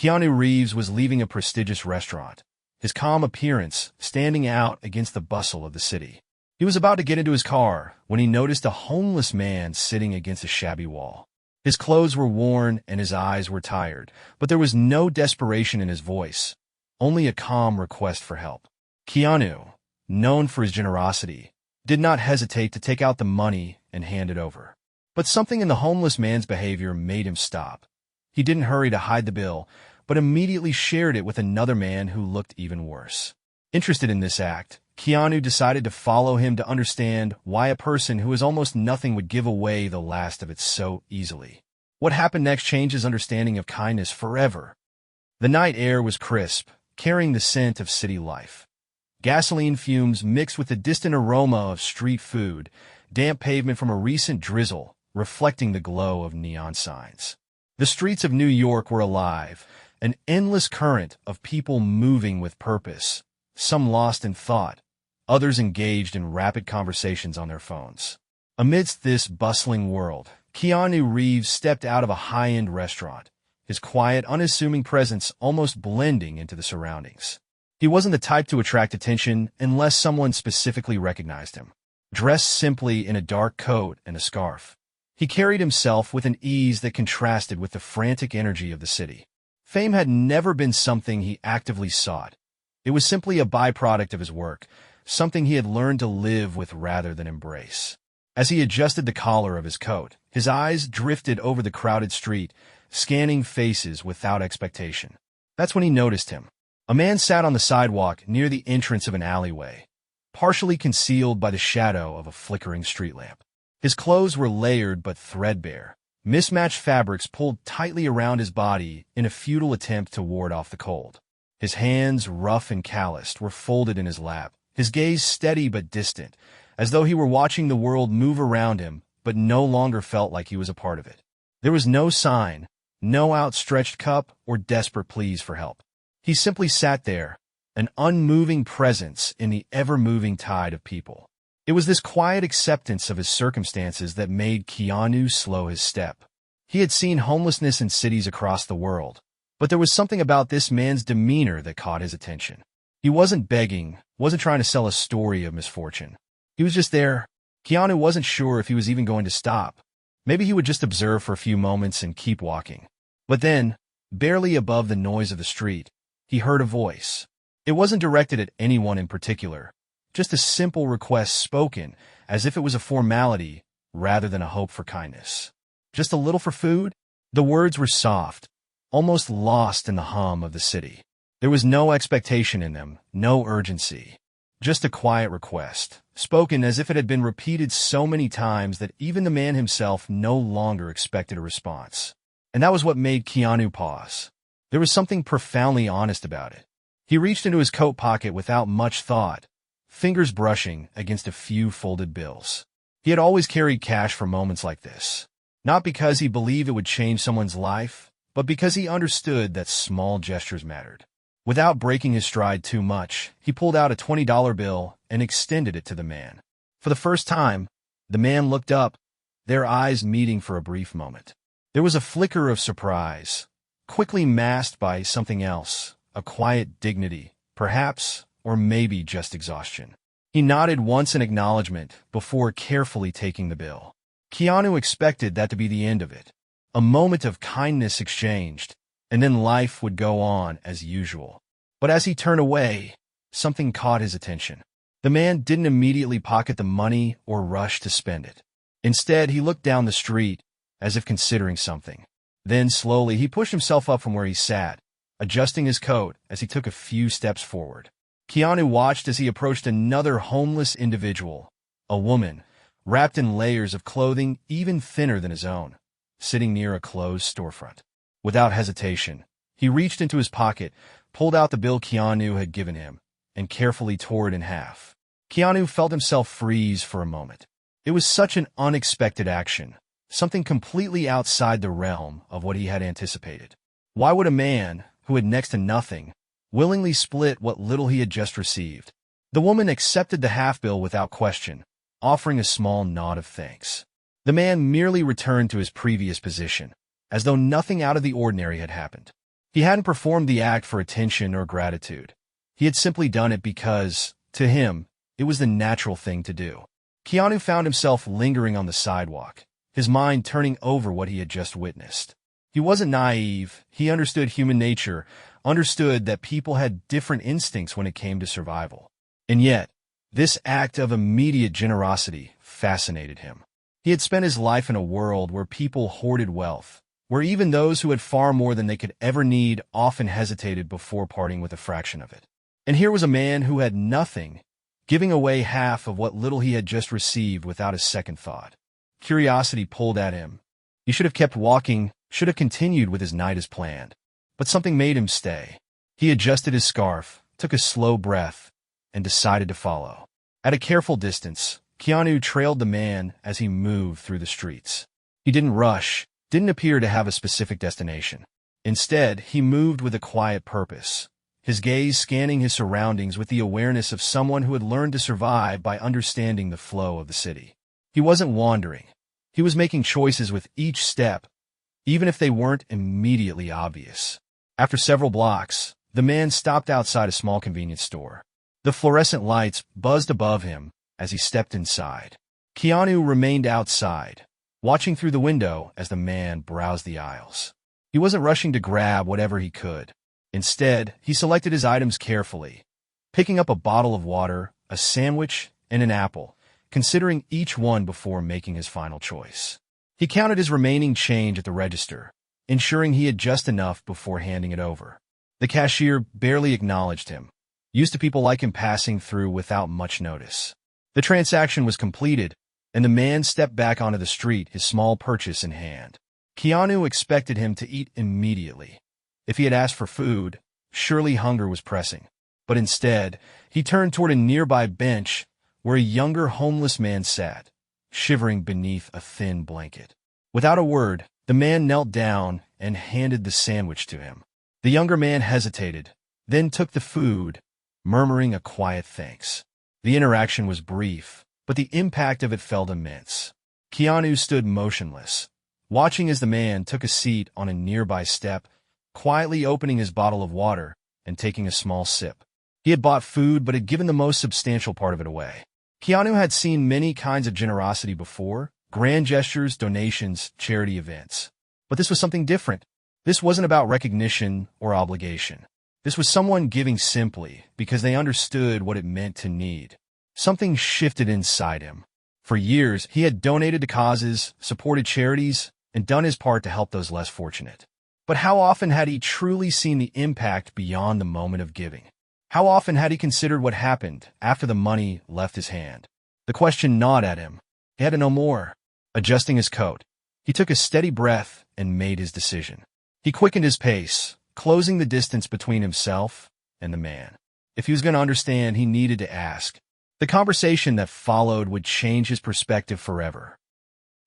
Keanu Reeves was leaving a prestigious restaurant, his calm appearance standing out against the bustle of the city. He was about to get into his car when he noticed a homeless man sitting against a shabby wall. His clothes were worn and his eyes were tired, but there was no desperation in his voice, only a calm request for help. Keanu, known for his generosity, did not hesitate to take out the money and hand it over. But something in the homeless man's behavior made him stop. He didn't hurry to hide the bill, but immediately shared it with another man who looked even worse. Interested in this act, Keanu decided to follow him to understand why a person who has almost nothing would give away the last of it so easily. What happened next changed his understanding of kindness forever. The night air was crisp, carrying the scent of city life. Gasoline fumes mixed with the distant aroma of street food, damp pavement from a recent drizzle, reflecting the glow of neon signs. The streets of New York were alive, an endless current of people moving with purpose, some lost in thought, others engaged in rapid conversations on their phones. Amidst this bustling world, Keanu Reeves stepped out of a high-end restaurant, his quiet, unassuming presence almost blending into the surroundings. He wasn't the type to attract attention unless someone specifically recognized him. Dressed simply in a dark coat and a scarf, he carried himself with an ease that contrasted with the frantic energy of the city. Fame had never been something he actively sought. It was simply a byproduct of his work, something he had learned to live with rather than embrace. As he adjusted the collar of his coat, his eyes drifted over the crowded street, scanning faces without expectation. That's when he noticed him. A man sat on the sidewalk near the entrance of an alleyway, partially concealed by the shadow of a flickering street lamp. His clothes were layered but threadbare, mismatched fabrics pulled tightly around his body in a futile attempt to ward off the cold. His hands, rough and calloused, were folded in his lap, his gaze steady but distant, as though he were watching the world move around him but no longer felt like he was a part of it. There was no sign, no outstretched cup or desperate pleas for help. He simply sat there, an unmoving presence in the ever-moving tide of people. It was this quiet acceptance of his circumstances that made Keanu slow his step. He had seen homelessness in cities across the world, but there was something about this man's demeanor that caught his attention. He wasn't begging, wasn't trying to sell a story of misfortune. He was just there. Keanu wasn't sure if he was even going to stop. Maybe he would just observe for a few moments and keep walking. But then, barely above the noise of the street, he heard a voice. It wasn't directed at anyone in particular, just a simple request spoken as if it was a formality rather than a hope for kindness. Just a little for food? The words were soft, almost lost in the hum of the city. There was no expectation in them, no urgency. Just a quiet request, spoken as if it had been repeated so many times that even the man himself no longer expected a response. And that was what made Keanu pause. There was something profoundly honest about it. He reached into his coat pocket without much thought, fingers brushing against a few folded bills. He had always carried cash for moments like this, not because he believed it would change someone's life, but because he understood that small gestures mattered. Without breaking his stride too much, he pulled out a $20 bill and extended it to the man. For the first time, the man looked up, their eyes meeting for a brief moment. There was a flicker of surprise, quickly masked by something else, a quiet dignity, perhaps, or maybe just exhaustion. He nodded once in acknowledgement before carefully taking the bill. Keanu expected that to be the end of it. A moment of kindness exchanged, and then life would go on as usual. But as he turned away, something caught his attention. The man didn't immediately pocket the money or rush to spend it. Instead, he looked down the street, as if considering something. Then, slowly, he pushed himself up from where he sat, adjusting his coat as he took a few steps forward. Keanu watched as he approached another homeless individual, a woman, wrapped in layers of clothing even thinner than his own, sitting near a closed storefront. Without hesitation, he reached into his pocket, pulled out the bill Keanu had given him, and carefully tore it in half. Keanu felt himself freeze for a moment. It was such an unexpected action, something completely outside the realm of what he had anticipated. Why would a man, who had next to nothing, willingly split what little he had just received? The woman accepted the half bill without question, offering a small nod of thanks. The man merely returned to his previous position, as though nothing out of the ordinary had happened. He hadn't performed the act for attention or gratitude. He had simply done it because, to him, it was the natural thing to do. Keanu found himself lingering on the sidewalk, his mind turning over what he had just witnessed. He wasn't naive. He understood human nature, understood that people had different instincts when it came to survival. And yet, this act of immediate generosity fascinated him. He had spent his life in a world where people hoarded wealth, where even those who had far more than they could ever need often hesitated before parting with a fraction of it. And here was a man who had nothing, giving away half of what little he had just received without a second thought. Curiosity pulled at him. He should have kept walking, should have continued with his night as planned. But something made him stay. He adjusted his scarf, took a slow breath, and decided to follow. At a careful distance, Keanu trailed the man as he moved through the streets. He didn't rush, didn't appear to have a specific destination. Instead, he moved with a quiet purpose, his gaze scanning his surroundings with the awareness of someone who had learned to survive by understanding the flow of the city. He wasn't wandering. He was making choices with each step, even if they weren't immediately obvious. After several blocks, the man stopped outside a small convenience store. The fluorescent lights buzzed above him as he stepped inside. Keanu remained outside, watching through the window as the man browsed the aisles. He wasn't rushing to grab whatever he could. Instead, he selected his items carefully, picking up a bottle of water, a sandwich, and an apple, considering each one before making his final choice. He counted his remaining change at the register, ensuring he had just enough before handing it over. The cashier barely acknowledged him, used to people like him passing through without much notice. The transaction was completed, and the man stepped back onto the street, his small purchase in hand. Keanu expected him to eat immediately. If he had asked for food, surely hunger was pressing. But instead, he turned toward a nearby bench where a younger homeless man sat, shivering beneath a thin blanket. Without a word, the man knelt down and handed the sandwich to him. The younger man hesitated, then took the food, murmuring a quiet thanks. The interaction was brief, but the impact of it felt immense. Keanu stood motionless, watching as the man took a seat on a nearby step, quietly opening his bottle of water and taking a small sip. He had bought food but had given the most substantial part of it away. Keanu had seen many kinds of generosity before, grand gestures, donations, charity events. But this was something different. This wasn't about recognition or obligation. This was someone giving simply because they understood what it meant to need. Something shifted inside him. For years, he had donated to causes, supported charities, and done his part to help those less fortunate. But how often had he truly seen the impact beyond the moment of giving? How often had he considered what happened after the money left his hand? The question gnawed at him. He had to know more. Adjusting his coat, he took a steady breath and made his decision. He quickened his pace, closing the distance between himself and the man. If he was going to understand, he needed to ask. The conversation that followed would change his perspective forever.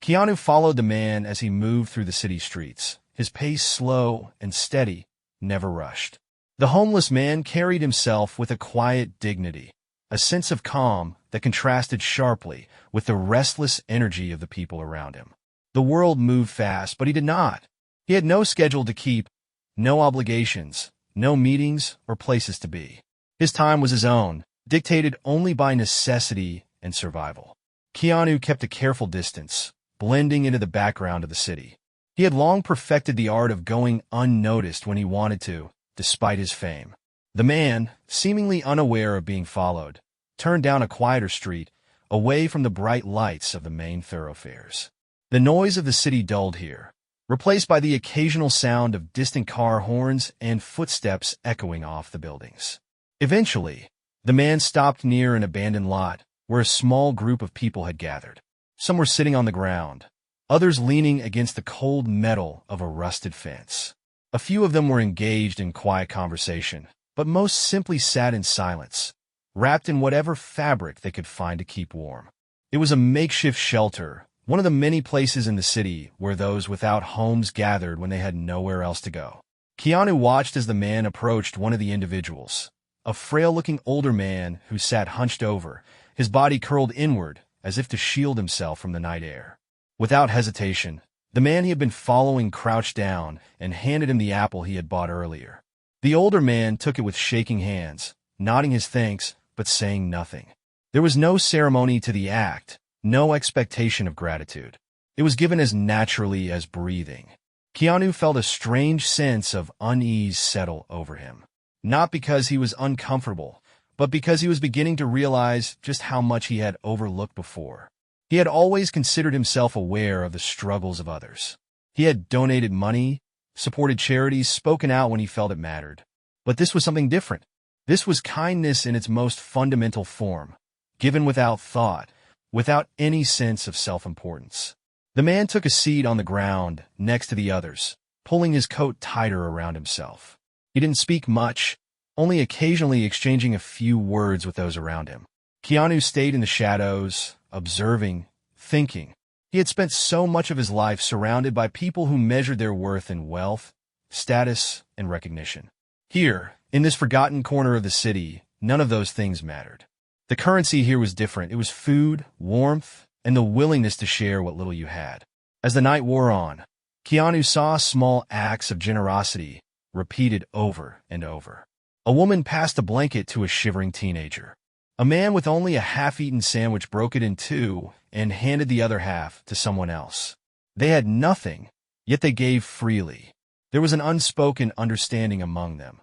Keanu followed the man as he moved through the city streets, his pace slow and steady, never rushed. The homeless man carried himself with a quiet dignity, a sense of calm that contrasted sharply with the restless energy of the people around him. The world moved fast, but he did not. He had no schedule to keep, no obligations, no meetings or places to be. His time was his own, dictated only by necessity and survival. Keanu kept a careful distance, blending into the background of the city. He had long perfected the art of going unnoticed when he wanted to, despite his fame. The man, seemingly unaware of being followed, turned down a quieter street, away from the bright lights of the main thoroughfares. The noise of the city dulled here, replaced by the occasional sound of distant car horns and footsteps echoing off the buildings. Eventually, the man stopped near an abandoned lot where a small group of people had gathered. Some were sitting on the ground, others leaning against the cold metal of a rusted fence. A few of them were engaged in quiet conversation, but most simply sat in silence, wrapped in whatever fabric they could find to keep warm. It was a makeshift shelter, one of the many places in the city where those without homes gathered when they had nowhere else to go. Keanu watched as the man approached one of the individuals, a frail-looking older man who sat hunched over, his body curled inward as if to shield himself from the night air. Without hesitation, The man he had been following crouched down and handed him the apple he had bought earlier. The older man took it with shaking hands, nodding his thanks, but saying nothing. There was no ceremony to the act, no expectation of gratitude. It was given as naturally as breathing. Keanu felt a strange sense of unease settle over him. Not because he was uncomfortable, but because he was beginning to realize just how much he had overlooked before. He had always considered himself aware of the struggles of others. He had donated money, supported charities, spoken out when he felt it mattered. But this was something different. This was kindness in its most fundamental form, given without thought, without any sense of self-importance. The man took a seat on the ground next to the others, pulling his coat tighter around himself. He didn't speak much, only occasionally exchanging a few words with those around him. Keanu stayed in the shadows, observing, thinking. He had spent so much of his life surrounded by people who measured their worth in wealth, status, and recognition. Here, in this forgotten corner of the city, none of those things mattered. The currency here was different. It was food, warmth, and the willingness to share what little you had. As the night wore on, Keanu saw small acts of generosity repeated over and over. A woman passed a blanket to a shivering teenager. A man with only a half-eaten sandwich broke it in two and handed the other half to someone else. They had nothing, yet they gave freely. There was an unspoken understanding among them.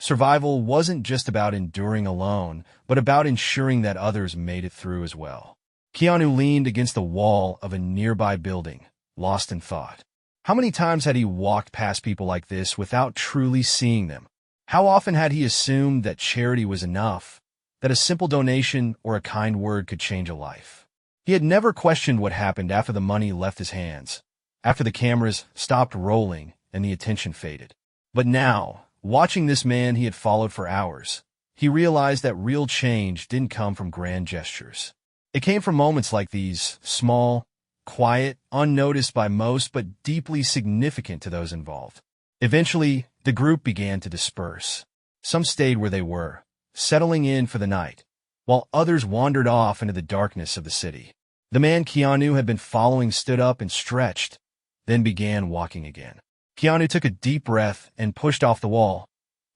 Survival wasn't just about enduring alone, but about ensuring that others made it through as well. Keanu leaned against the wall of a nearby building, lost in thought. How many times had he walked past people like this without truly seeing them? How often had he assumed that charity was enough, that a simple donation or a kind word could change a life? He had never questioned what happened after the money left his hands, after the cameras stopped rolling and the attention faded. But now, watching this man he had followed for hours, he realized that real change didn't come from grand gestures. It came from moments like these, small, quiet, unnoticed by most, but deeply significant to those involved. Eventually, the group began to disperse. Some stayed where they were, settling in for the night, while others wandered off into the darkness of the city. The man Keanu had been following stood up and stretched, then began walking again. Keanu took a deep breath and pushed off the wall,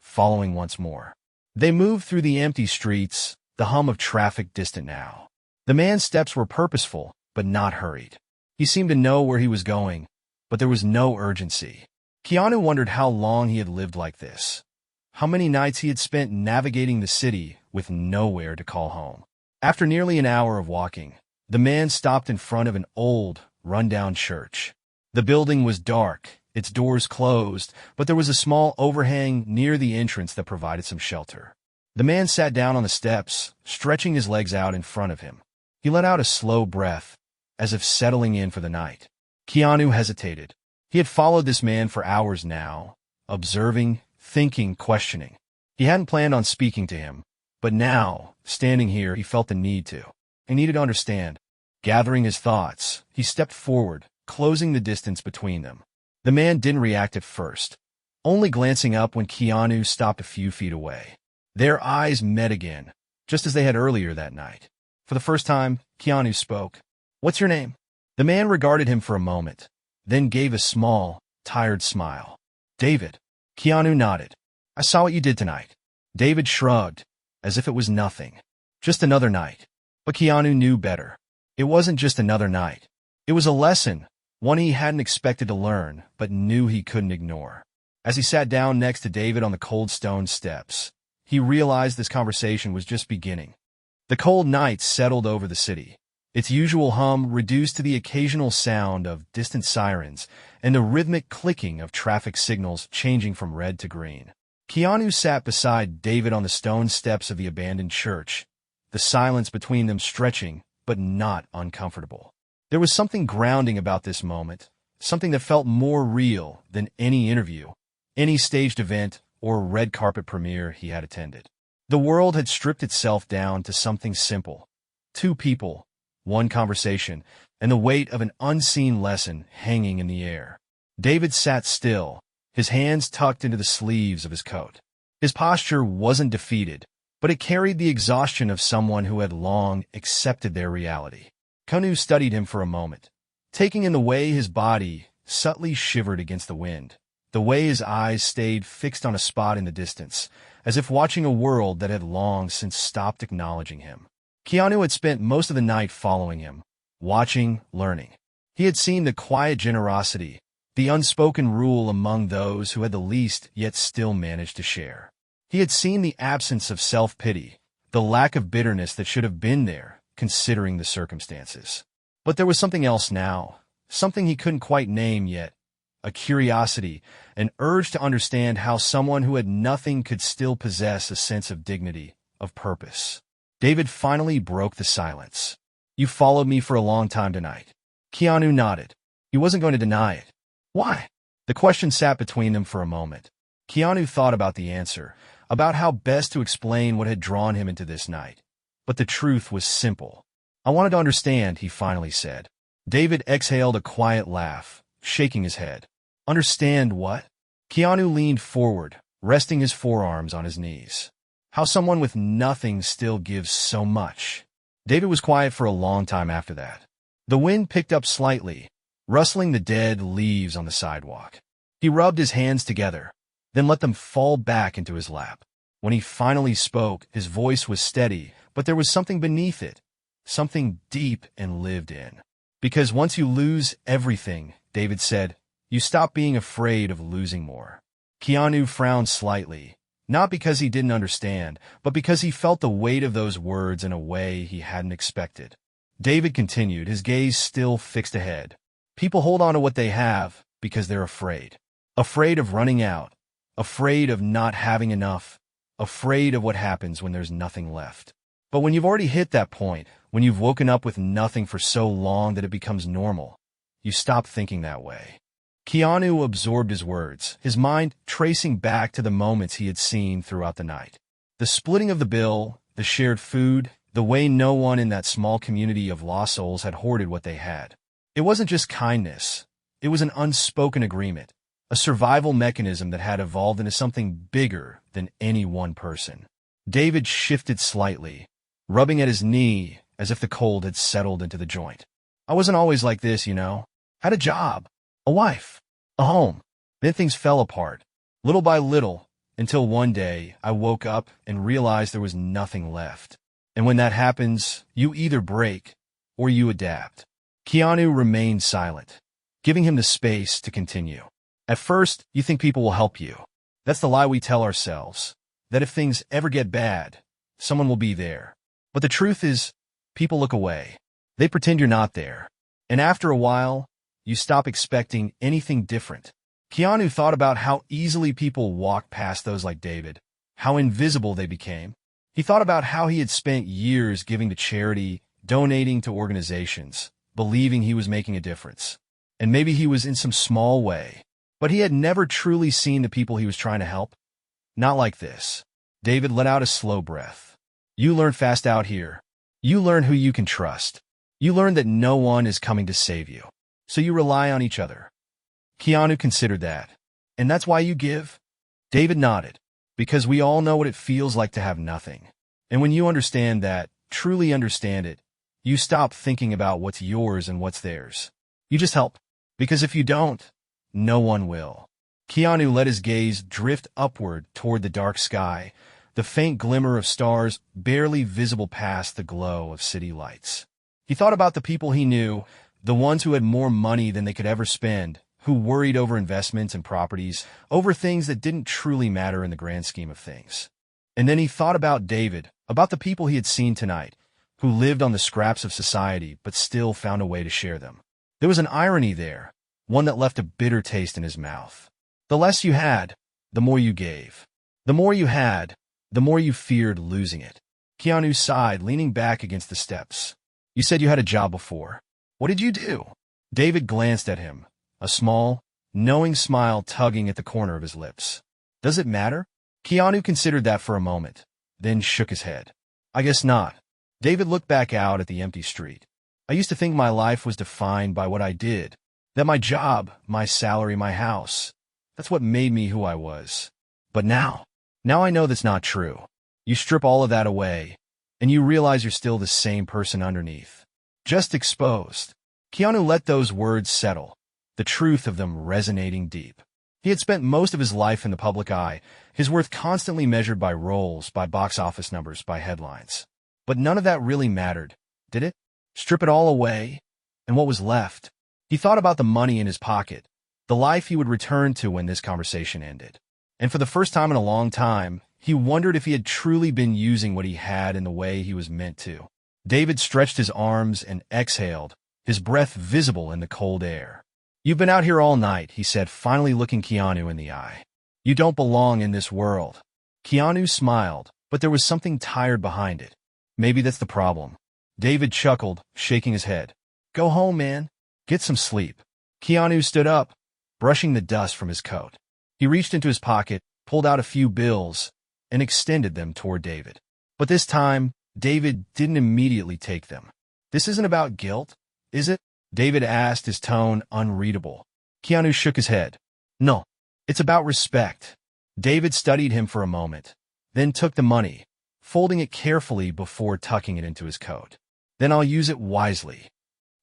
following once more. They moved through the empty streets, the hum of traffic distant now. The man's steps were purposeful, but not hurried. He seemed to know where he was going, but there was no urgency. Keanu wondered how long he had lived like this. How many nights he had spent navigating the city with nowhere to call home. After nearly an hour of walking, the man stopped in front of an old, run-down church. The building was dark, its doors closed, but there was a small overhang near the entrance that provided some shelter. The man sat down on the steps, stretching his legs out in front of him. He let out a slow breath, as if settling in for the night. Keanu hesitated. He had followed this man for hours now, observing, thinking, questioning. He hadn't planned on speaking to him, but now, standing here, he felt the need to. He needed to understand. Gathering his thoughts, he stepped forward, closing the distance between them. The man didn't react at first, only glancing up when Keanu stopped a few feet away. Their eyes met again, just as they had earlier that night. For the first time, Keanu spoke. "What's your name?" The man regarded him for a moment, then gave a small, tired smile. "David." Keanu nodded. "I saw what you did tonight." David shrugged, as if it was nothing. Just another night. But Keanu knew better. It wasn't just another night. It was a lesson, one he hadn't expected to learn, but knew he couldn't ignore. As he sat down next to David on the cold stone steps, he realized this conversation was just beginning. The cold night settled over the city, its usual hum reduced to the occasional sound of distant sirens and the rhythmic clicking of traffic signals changing from red to green. Keanu sat beside David on the stone steps of the abandoned church, the silence between them stretching, but not uncomfortable. There was something grounding about this moment, something that felt more real than any interview, any staged event, or red carpet premiere he had attended. The world had stripped itself down to something simple. Two people, one conversation, and the weight of an unseen lesson hanging in the air. David sat still, his hands tucked into the sleeves of his coat. His posture wasn't defeated, but it carried the exhaustion of someone who had long accepted their reality. Keanu studied him for a moment, taking in the way his body, subtly shivered against the wind, the way his eyes stayed fixed on a spot in the distance, as if watching a world that had long since stopped acknowledging him. Keanu had spent most of the night following him, watching, learning. He had seen the quiet generosity, the unspoken rule among those who had the least yet still managed to share. He had seen the absence of self-pity, the lack of bitterness that should have been there, considering the circumstances. But there was something else now, something he couldn't quite name yet, a curiosity, an urge to understand how someone who had nothing could still possess a sense of dignity, of purpose. David finally broke the silence. "You followed me for a long time tonight." Keanu nodded. He wasn't going to deny it. Why? The question sat between them for a moment. Keanu thought about the answer, about how best to explain what had drawn him into this night. But the truth was simple. "I wanted to understand," he finally said. David exhaled a quiet laugh, shaking his head. "Understand what?" Keanu leaned forward, resting his forearms on his knees. "How someone with nothing still gives so much." David was quiet for a long time after that. The wind picked up slightly, rustling the dead leaves on the sidewalk. He rubbed his hands together, then let them fall back into his lap. When he finally spoke, his voice was steady, but there was something beneath it, something deep and lived in. "Because once you lose everything," David said, "you stop being afraid of losing more." Keanu frowned slightly, not because he didn't understand, but because he felt the weight of those words in a way he hadn't expected. David continued, his gaze still fixed ahead. "People hold on to what they have because they're afraid. Afraid of running out, afraid of not having enough, afraid of what happens when there's nothing left. But when you've already hit that point, when you've woken up with nothing for so long that it becomes normal, you stop thinking that way." Keanu absorbed his words, his mind tracing back to the moments he had seen throughout the night. The splitting of the bill, the shared food, the way no one in that small community of lost souls had hoarded what they had. It wasn't just kindness. It was an unspoken agreement, a survival mechanism that had evolved into something bigger than any one person. David shifted slightly, rubbing at his knee as if the cold had settled into the joint. "I wasn't always like this, you know. Had a job, a wife, a home. Then things fell apart, little by little, until one day I woke up and realized there was nothing left. And when that happens, you either break or you adapt." Keanu remained silent, giving him the space to continue. "At first, you think people will help you. That's the lie we tell ourselves, that if things ever get bad, someone will be there. But the truth is, people look away. They pretend you're not there. And after a while, you stop expecting anything different." Keanu thought about how easily people walked past those like David, how invisible they became. He thought about how he had spent years giving to charity, donating to organizations, believing he was making a difference. And maybe he was in some small way, but he had never truly seen the people he was trying to help. Not like this. David let out a slow breath. "You learn fast out here. You learn who you can trust. You learn that no one is coming to save you. So you rely on each other." Keanu considered that. "And that's why you give?" David nodded. "Because we all know what it feels like to have nothing. And when you understand that, truly understand it, you stop thinking about what's yours and what's theirs. You just help. Because if you don't, no one will." Keanu let his gaze drift upward toward the dark sky, the faint glimmer of stars barely visible past the glow of city lights. He thought about the people he knew, the ones who had more money than they could ever spend, who worried over investments and properties, over things that didn't truly matter in the grand scheme of things. And then he thought about David, about the people he had seen tonight, who lived on the scraps of society but still found a way to share them. There was an irony there, one that left a bitter taste in his mouth. The less you had, the more you gave. The more you had, the more you feared losing it. Keanu sighed, leaning back against the steps. "You said you had a job before. What did you do?" David glanced at him, a small, knowing smile tugging at the corner of his lips. "Does it matter?" Keanu considered that for a moment, then shook his head. "I guess not." David looked back out at the empty street. "I used to think my life was defined by what I did, that my job, my salary, my house, that's what made me who I was. But now I know that's not true. You strip all of that away, and you realize you're still the same person underneath. Just exposed." Keanu let those words settle, the truth of them resonating deep. He had spent most of his life in the public eye, his worth constantly measured by roles, by box office numbers, by headlines. But none of that really mattered, did it? Strip it all away, and what was left? He thought about the money in his pocket, the life he would return to when this conversation ended. And for the first time in a long time, he wondered if he had truly been using what he had in the way he was meant to. David stretched his arms and exhaled, his breath visible in the cold air. "You've been out here all night," he said, finally looking Keanu in the eye. "You don't belong in this world." Keanu smiled, but there was something tired behind it. "Maybe that's the problem." David chuckled, shaking his head. "Go home, man. Get some sleep." Keanu stood up, brushing the dust from his coat. He reached into his pocket, pulled out a few bills, and extended them toward David. But this time, David didn't immediately take them. "This isn't about guilt, is it?" David asked, his tone unreadable. Keanu shook his head. "No, it's about respect." David studied him for a moment, then took the money, folding it carefully before tucking it into his coat. "Then I'll use it wisely."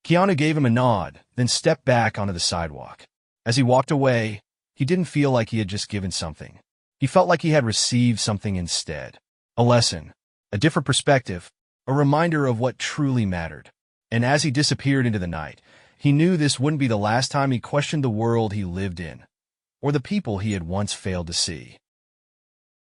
Keanu gave him a nod, then stepped back onto the sidewalk. As he walked away, he didn't feel like he had just given something. He felt like he had received something instead. A lesson, a different perspective, a reminder of what truly mattered. And as he disappeared into the night, he knew this wouldn't be the last time he questioned the world he lived in, or the people he had once failed to see.